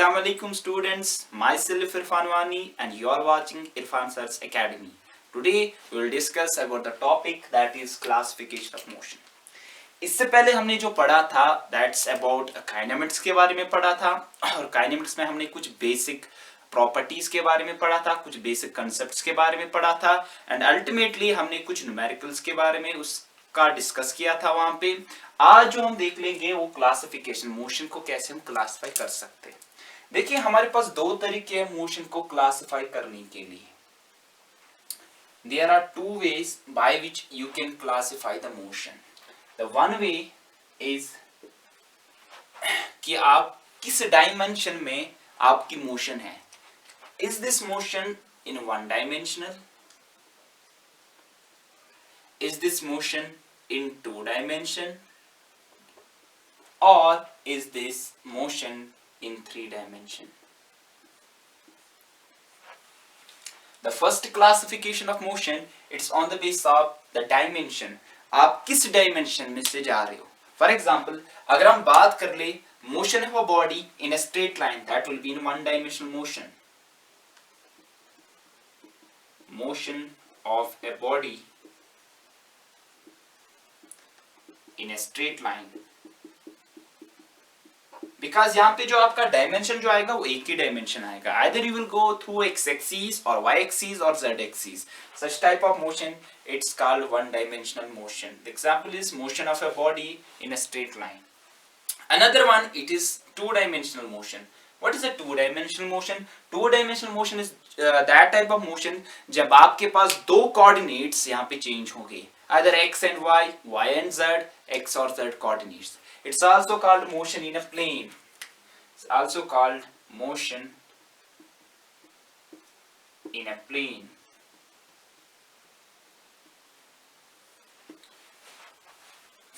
Assalamu alaikum students, myself Irfan Wani and you are watching Irfan Sir's Academy. Today we will discuss about the topic that is classification of motion. इससे पहले हमने जो पढ़ा था that's about kinematics के बारे में पढ़ा था और काइनेमेटिक्स में हमने कुछ बेसिक प्रॉपर्टीज के बारे में पढ़ा था, कुछ बेसिक कंसेप्ट्स के बारे में पढ़ा था एंड अल्टीमेटली हमने कुछ न्यूमेरिकल्स के बारे में उसका डिस्कस किया था वहां पे। आज जो हम देख लेंगे वो क्लासिफिकेशन, मोशन को कैसे हम क्लासिफाई कर सकते हैं। देखिए हमारे पास दो तरीके हैं मोशन को क्लासिफाई करने के लिए। There are two ways by which you can classify the motion. The one way is कि आप किस डायमेंशन में आपकी मोशन है। Is this motion in one dimensional? Is this motion in two dimension? Or is this motion in three dimension? The first classification of motion, it's on the basis of the dimension. आप किस dimension में से जा रहे हो। For example अगर हम बात कर ले motion of a body in a straight line, that will be in one dimensional motion. Motion of a body in a straight line, because यहाँ पे जो आपका डायमेंशन जो आएगा वो एक ही डायमेंशन आएगा। Either you will go through x axis और वाई एक्सिस और Z axis. Such type of motion it's called one dimensional motion. The example is motion of a body in a straight line. Another one it is to dimensional motion. What is a two-dimensional motion? Two-dimensional motion is that type of motion जब आपके पास दो coordinates यहाँ पे change होंगे, either x and y, y and z, x or z coordinates. It's also called motion in a plane. It's also called motion in a plane.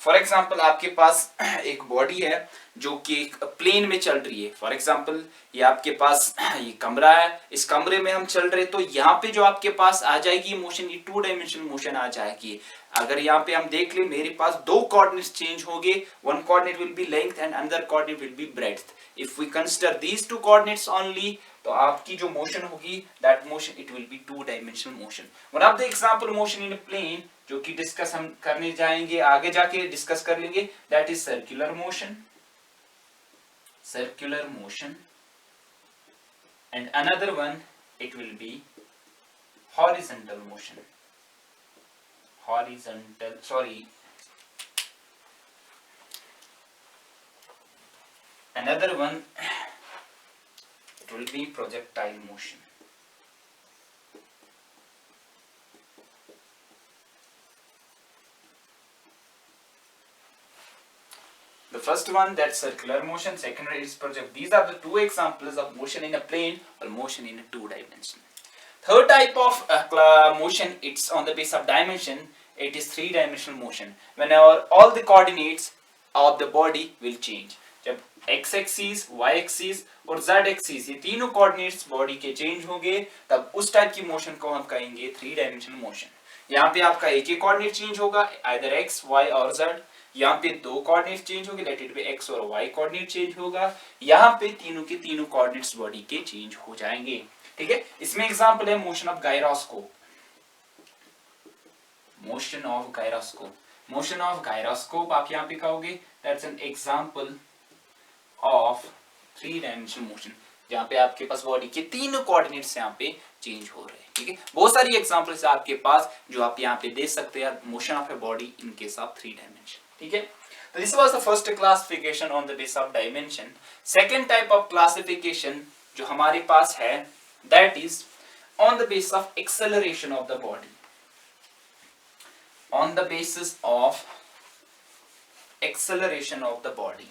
For example आपके पास एक body है जो कि एक प्लेन में चल रही है। फॉर एग्जाम्पल ये आपके पास ये कमरा है, इस कमरे में हम चल रहे, तो यहाँ पे जो आपके पास आ जाएगी मोशन, ये टू डायमेंशनल मोशन आ जाएगी। अगर यहाँ पे हम देख ले मेरे पास दो कोऑर्डिनेट्स चेंज होंगे, one coordinate will be length and another coordinate will be breadth. If we consider these two coordinates only, तो आपकी जो मोशन होगी that motion it will be two dimensional motion. One of the example motion in a plane जो कि discuss हम करने जाएंगे, आगे जाके डिस्कस कर लेंगे, that is circular motion. Circular motion and another one it will B horizontal motion. Horizontal another one it will be projectile motion. The first one, that's circular motion, second is project. These are the two examples of motion in a plane or motion in a two dimension. Third type of motion, it's on the basis of dimension, it is three dimensional motion. Whenever all the coordinates of the body will change, जब x axis, y axis और z axis ये तीनों coordinates body के change होंगे, तब उस type की motion को हम कहेंगे थ्री डायमेंशनल मोशन। यहाँ पे आपका एक ही कोऑर्डिनेट चेंज होगा, आइदर x, y और z। यहाँ पे दो कोऑर्डिनेट चेंज होंगे, लेट इट बी x और y कोऑर्डिनेट चेंज होगा। यहाँ पे तीनों के तीनों कोऑर्डिनेट्स बॉडी के चेंज हो जाएंगे। ठीक है, इसमें एग्जांपल है motion of gyroscope. Motion of gyroscope, motion of gyroscope आप यहाँ पे कहोगे that's an example of three dimensional motion, जहाँ पे आपके पास बॉडी के तीनों कोऑर्डिनेट्स यहाँ पे चेंज हो रहे हैं। ठीक है, बहुत सारी एग्जांपल्स आपके पास जो आप यहाँ पे दे सकते हैं motion of a body in case of three dimension. ठीक है, तो this was the first classification on the basis of dimension. Second type of classification जो हमारे पास है that is on the basis of acceleration of the body. On the basis of acceleration of the body,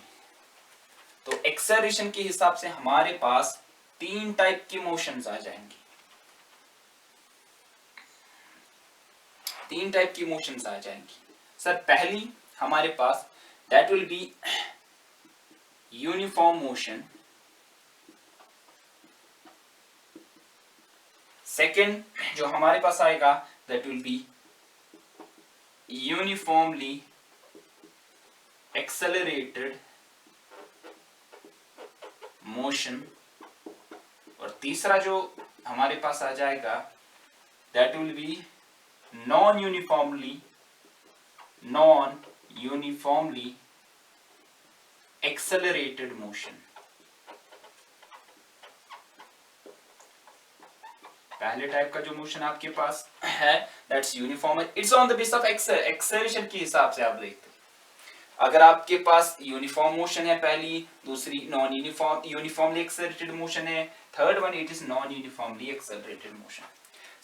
तो acceleration के हिसाब से हमारे पास तीन type की मोशंस आ जाएंगी। तीन टाइप की मोशंस आ जाएंगी। सर पहली हमारे पास that will be uniform motion. Second जो हमारे पास आएगा that will be uniformly accelerated motion, और तीसरा जो हमारे पास आ जाएगा that will be non uniformly accelerated motion. पहले टाइप का जो मोशन आपके पास है that's uniform, it's on the base of acceleration के हिसाब से आप देखते हैं। अगर आपके पास यूनिफॉर्म मोशन है पहली, दूसरी नॉन यूनिफॉर्मली एक्सेलरेटेड मोशन है, third one it is non uniformly accelerated motion.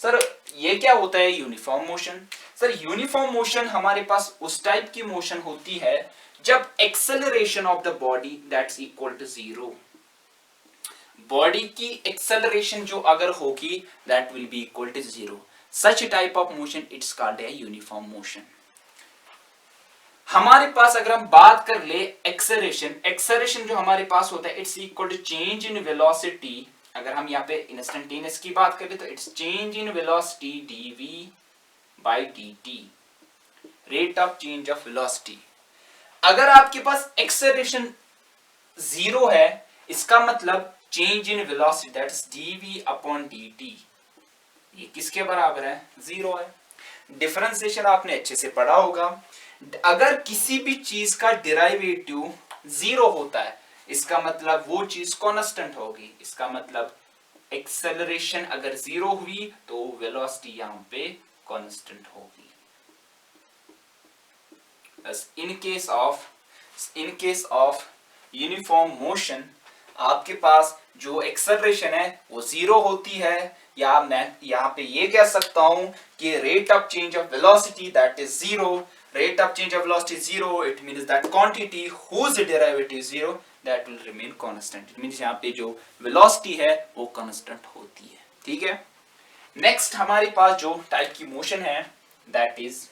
Sir ये क्या होता है uniform motion? Sir uniform motion हमारे पास उस टाइप की मोशन होती है जब acceleration of the body that's equal to 0। Body की एक्सेलरेशन जो अगर होगी that will be equal to 0, such type of motion it's called a uniform motion. हमारे पास अगर हम बात कर ले एक्सेलरेशन जो हमारे पास होता है it's equal to change in velocity. अगर हम यहाँ पे इंस्टेंटेनियस की बात करें तो it's change in velocity dv by dt, rate of change of velocity. अगर आपके पास एक्सेलरेशन 0 है इसका मतलब change in velocity that is dv upon dt, ये किसके बराबर है? 0 है। डिफरेंशिएशन आपने अच्छे से पढ़ा होगा। अगर किसी भी चीज का डेरिवेटिव 0 होता है इसका मतलब वो चीज कांस्टेंट होगी। इसका मतलब एक्सेलरेशन अगर 0 हुई तो वेलोसिटी यहां पे कांस्टेंट होगी। इन केस ऑफ यूनिफॉर्म मोशन आपके पास जो एक्सेलरेशन है वो 0 होती है, या मैं यहां पे ये कह सकता हूं कि rate of change of velocity that is 0। rate of change of velocity 0, it means that quantity whose derivative is 0 that will remain constant। it means यहाँ पे जो velocity है वो constant होती है। ठीक है, next हमारे पास जो टाइप की मोशन है that is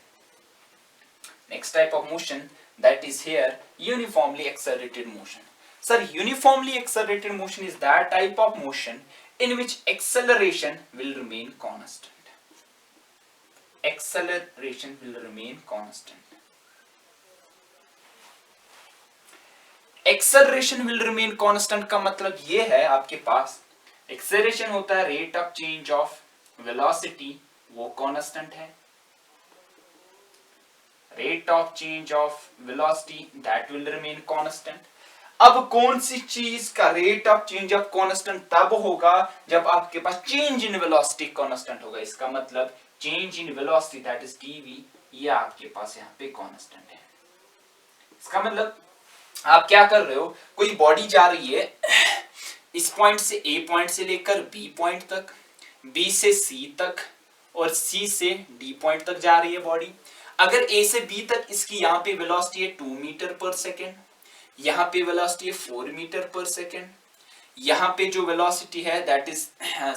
next type of motion that is here uniformly accelerated motion। sir uniformly accelerated motion is that type of motion in which acceleration will remain constant। acceleration will remain constant। acceleration will remain constant का मतलब ये है आपके पास acceleration होता है rate of change of velocity, वो constant है। rate of change of velocity that will remain constant। अब कौन सी चीज का rate of change of constant तब होगा जब आपके पास चेंज इन वेलोसिटी कांस्टेंट होगा। इसका मतलब change in velocity that is dv, ये आपके पास यहाँ पे कांस्टेंट है। इसका मतलब आप क्या कर रहे हो, कोई बॉडी जा रही है इस पॉइंट से A पॉइंट से लेकर B पॉइंट तक, B से C तक और C से D पॉइंट तक जा रही है बॉडी। अगर A से B तक इसकी यहाँ पे वेलोसिटी है 2 मीटर पर सेकेंड, यहाँ पे वेलोसिटी है 4 मीटर पर सेकेंड, यहाँ पे जो वेलोसिटी है दैट इज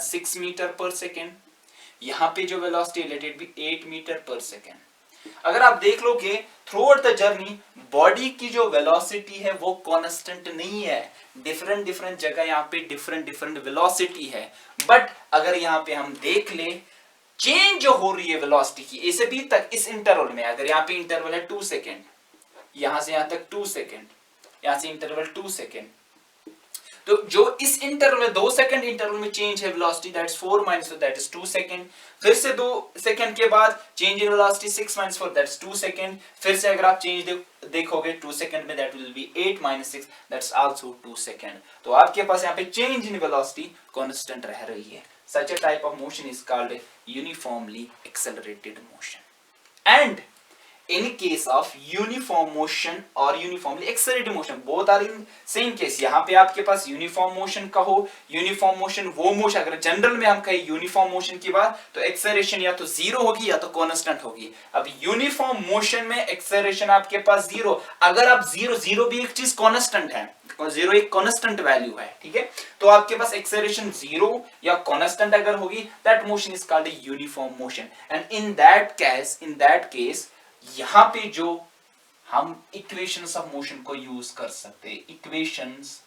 6 मीटर पर सेकेंड, यहाँ पे जो वेलोसिटी है लेट इट बी 8 मीटर पर सेकेंड। अगर आप देख लोगे through out the journey body की जो वेलोसिटी है वो कांस्टेंट नहीं है, डिफरेंट जगह यहाँ पे डिफरेंट वेलोसिटी है। बट अगर यहाँ पे हम देख ले चेंज जो हो रही है वेलोसिटी की A से B तक इस इंटरवल में, अगर यहाँ पे इंटरवल है 2 सेकेंड, यहां से यहां तक 2 सेकेंड, यहां से इंटरवल 2 सेकेंड, तो जो इस इंटरवल में 2 सेकेंड इंटरवल में चेंज है velocity that's 4 minus 4 that is 2 second. फिर से 2 सेकेंड के बाद change in velocity 6 minus 4 that's 2 second. फिर से अगर आप चेंज देखोगे 2 सेकेंड में that will B 8 minus 6 that's also 2 second. तो आपके पास यहाँ पे चेंज इन वेलोसिटी कांस्टेंट रह रही है। Such a type of motion is called uniformly accelerated motion। And in case of uniform motion or uniformly accelerated motion, both are in same case। यहाँ पे आपके पास uniform motion का हो, uniform motion वो motion, अगर जनरल में हम कहें uniform motion की बात तो acceleration या तो 0 होगी या तो constant होगी। अब uniform motion में acceleration आपके पास 0, अगर आप 0 भी एक चीज constant है, 0 एक constant value है, ठीक है, तो आपके पास acceleration 0 या constant अगर होगी that motion is called a uniform motion। and in that case यहां पे जो हम इक्वेशंस ऑफ मोशन को यूज कर सकते हैं, equations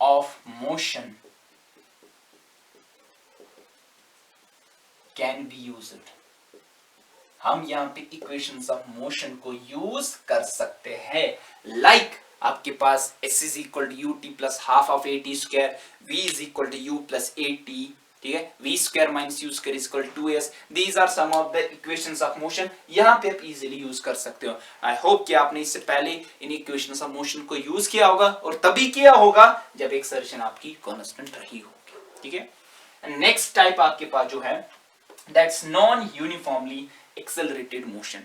of motion can be used. हम यहां पे इक्वेशंस ऑफ मोशन को यूज कर सकते हैं। लाइक आपके पास s is equal to u t plus half of a t square, v is equal to u plus a t, ठीक है, v square minus u square is equal to 2s। These are some of the equations of motion, यहाँ पे आप easily use कर सकते हो। I hope कि आपने इससे पहले इन इक्वेशंस ऑफ मोशन को यूज किया होगा और तभी किया होगा जब एक्सेलरेशन आपकी कांस्टेंट रही होगी, ठीक है। नेक्स्ट टाइप आपके पास जो है that's non uniformly accelerated motion.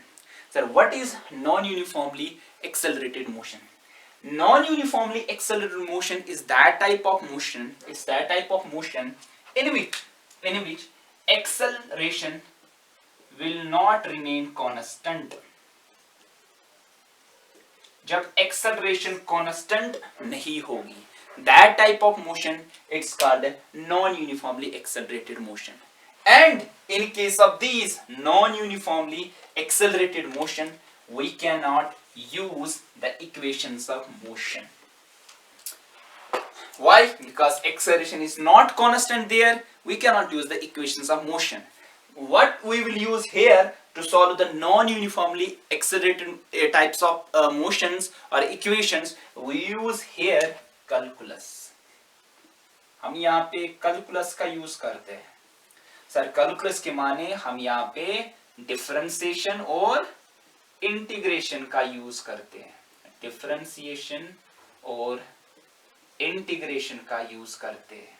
Sir what is non uniformly accelerated motion? Non-uniformly accelerated motion is that type of motion. It's that type of motion in which acceleration will not remain constant. जब acceleration constant नहीं होगी, that type of motion it's called non-uniformly accelerated motion. And in case of these non-uniformly accelerated motion, we cannot use the equations of motion. Why? Because acceleration is not constant there, we cannot use the equations of motion. What we will use here to solve the non-uniformly accelerated types of motions or equations, we use here calculus. हम यहाँ पे calculus का use करते हैं। Sir calculus के माने हम यहाँ पे differentiation और इंटीग्रेशन का यूज करते हैं, डिफरेंशिएशन और इंटीग्रेशन का यूज करते हैं।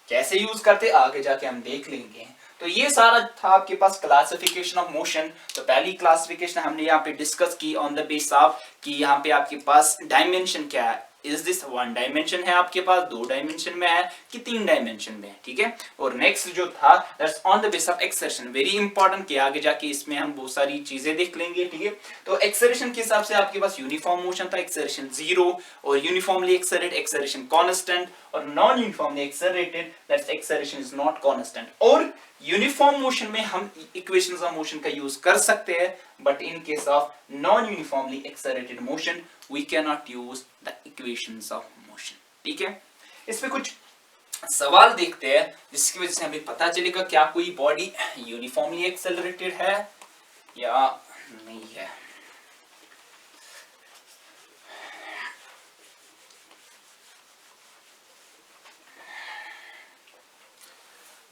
कैसे यूज करते आगे जाके हम देख लेंगे। तो ये सारा था आपके पास क्लासिफिकेशन ऑफ मोशन। तो पहली क्लासिफिकेशन हमने यहाँ पे डिस्कस की ऑन द बेस ऑफ कि यहाँ पे आपके पास डायमेंशन क्या है, इज दिस वन डायमेंशन है आपके पास, दो डायमेंशन में है कि तीन डायमेंशन में है, ठीक है। और नेक्स्ट जो था that's on the base of acceleration, very important कि आगे जाके इसमें हम बहुत सारी चीजें देख लेंगे, ठीक है। तो एक्सेलरेशन के हिसाब से आपके पास यूनिफॉर्म मोशन था, एक्सेलरेशन 0, और यूनिफॉर्मली एक्सेलरेटेड एक्सेलरेशन कांस्टेंट, और non uniformly accelerated that's acceleration is not constant. और यूनिफॉर्म मोशन में हम इक्वेशंस ऑफ मोशन का यूज कर सकते हैं, but in case of non uniformly accelerated motion we can not use the equations of motion, ठीक है। इस पे कुछ सवाल देखते हैं जिसकी वजह से हमें पता चलेगा क्या कोई बॉडी यूनिफॉर्मली एक्सेलरेटेड है या नहीं है।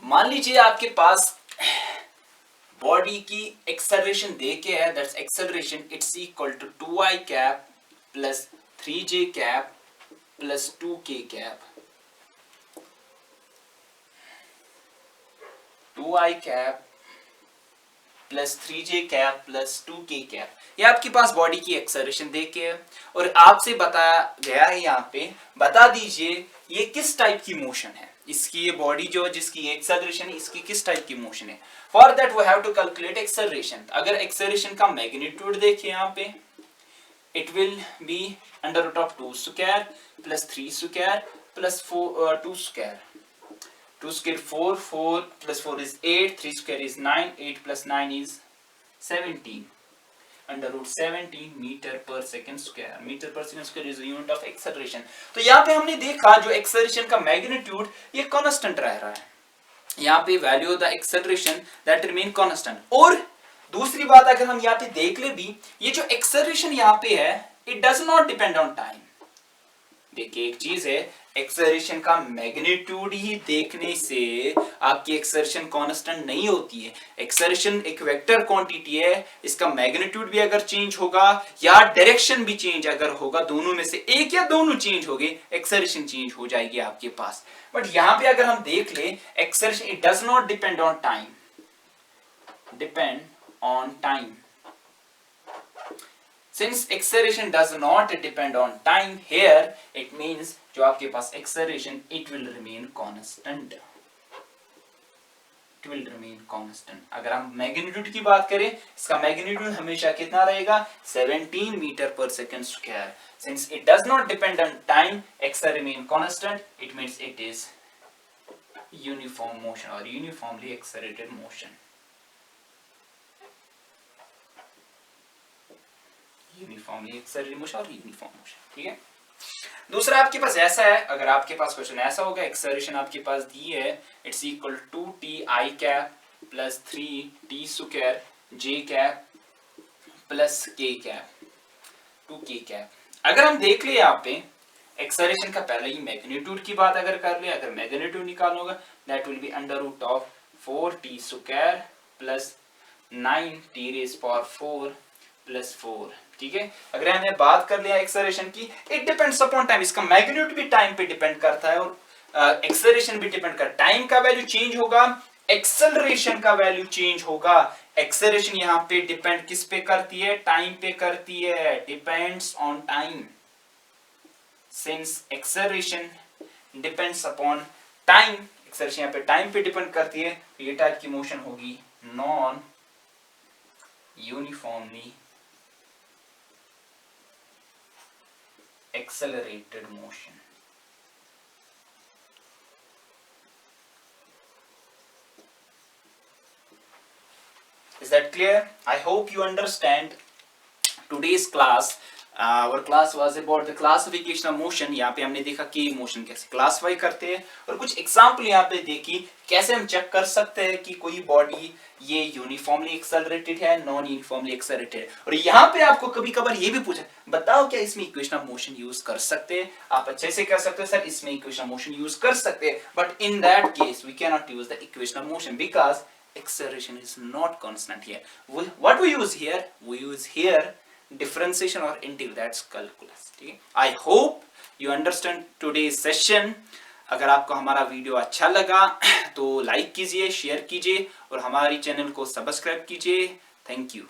मान लीजिए आपके पास बॉडी की एक्सेलरेशन दे के है, that's acceleration it's equal to 2i cap plus 3j cap plus 2k cap, 2i cap plus 3j cap plus 2k cap. ये आपके पास बॉडी की एक्सेलरेशन दे के है और आपसे बताया गया है यहाँ पे बता दीजिए ये किस टाइप की मोशन है, इसकी ये बॉडी जो जिसकी एक्सेलरेशन है इसकी किस टाइप की मोशन है। For that we have to calculate acceleration. अगर एक्सेलरेशन का मैग्नीट्यूड देखिए यहाँ पे, it will be under root of 2 square plus 3 square plus 2 square, 2 square 4, 4 plus 4 is 8, 3 square is 9, 8 plus 9 is 17, under root 17 metre per second square. Metre per second square is unit of acceleration. तो यहाँ पे हमने देखा जो acceleration का magnitude ये constant रह रहा है, यहाँ पे value of the acceleration that remain constant. और दूसरी बात अगर हम यहाँ पे देख ले भी, ये जो एक्सेलरेशन यहाँ पे है it does not depend on time. देखिए एक चीज है, एक्सेलरेशन का मैग्नीट्यूड ही देखने से आपकी एक्सेलरेशन कांस्टेंट नहीं होती है। एक्सेलरेशन एक वेक्टर क्वांटिटी है, इसका मैग्नीट्यूड भी अगर चेंज होगा या डायरेक्शन भी चेंज अगर होगा, दोनों में से एक या दोनों चेंज हो गए, एक्सेलरेशन चेंज हो जाएगी आपके पास। बट यहाँ पे अगर हम देख ले acceleration it does not depend on time, depend on time. Since acceleration does not depend on time here, it means जो आपके पास acceleration it will remain constant. It will remain constant. अगर हम मैग्नीट्यूड की बात करें, इसका मैग्नीट्यूड हमेशा कितना रहेगा 17 metre per second square. Since it does not depend on time, acceleration remain constant. It means it is uniform motion or uniformly accelerated motion. Uniformly accelerated motion और यूनिफॉर्म मोशन, ठीक है। दूसरा आपके पास ऐसा है, अगर आपके पास क्वेश्चन ऐसा होगा एक्सेलरेशन आपके पास दी है it's equal to 2ti cap plus 3t square j cap plus k cap 2k cap. अगर हम देख ले यहाँ पे एक्सेलरेशन का पहले ही मैग्नीट्यूड की बात अगर कर ले, अगर मैग्नीट्यूड निकालोगे that will be under root of 4t square plus 9t raise power 4 plus 4। ठीक है, अगर हमने बात कर लिया एक्सेलरेशन की, इट डिपेंड्स अपॉन टाइम, इसका मैग्नीट्यूड भी टाइम पे डिपेंड करता है और एक्सेलरेशन भी डिपेंड करता है। टाइम का वैल्यू चेंज होगा, एक्सेलरेशन का वैल्यू चेंज होगा। एक्सेलरेशन यहाँ पे डिपेंड किस पे करती है, टाइम पे करती है, depends on time. Since acceleration depends upon time, acceleration यहाँ पे टाइम पे डिपेंड करती है, तो ये टाइप की मोशन होगी non uniformly accelerated motion। Is that clear? I hope you understand today's class. Our class was about the classification of motion। यहाँ पे हमने देखा कि मोशन कैसे क्लासिफाई करते हैं और कुछ एग्जाम्पल यहाँ पे देखी कैसे हम चेक कर सकते हैं कि कोई बॉडी ये यूनिफॉर्मली एक्सेलरेटेड है, नॉन यूनिफॉर्मली एक्सेलरेटेड। और यहाँ पे आपको कभी कभार ये भी पूछा, बताओ क्या इसमें इक्वेशन ऑफ मोशन यूज कर सकते हैं? आप अच्छे से कर सकते हो सर, इसमें इक्वेशन ऑफ मोशन यूज कर सकते हैं, but in that case we can not use the equation of motion because acceleration is not constant here. What we use here? We use here differentiation or integral, that's calculus। ठीक है, I hope you understand today's session। अगर आपको हमारा video अच्छा लगा तो like कीजिए, share कीजिए और हमारी चैनल को सब्सक्राइब कीजिए। Thank you.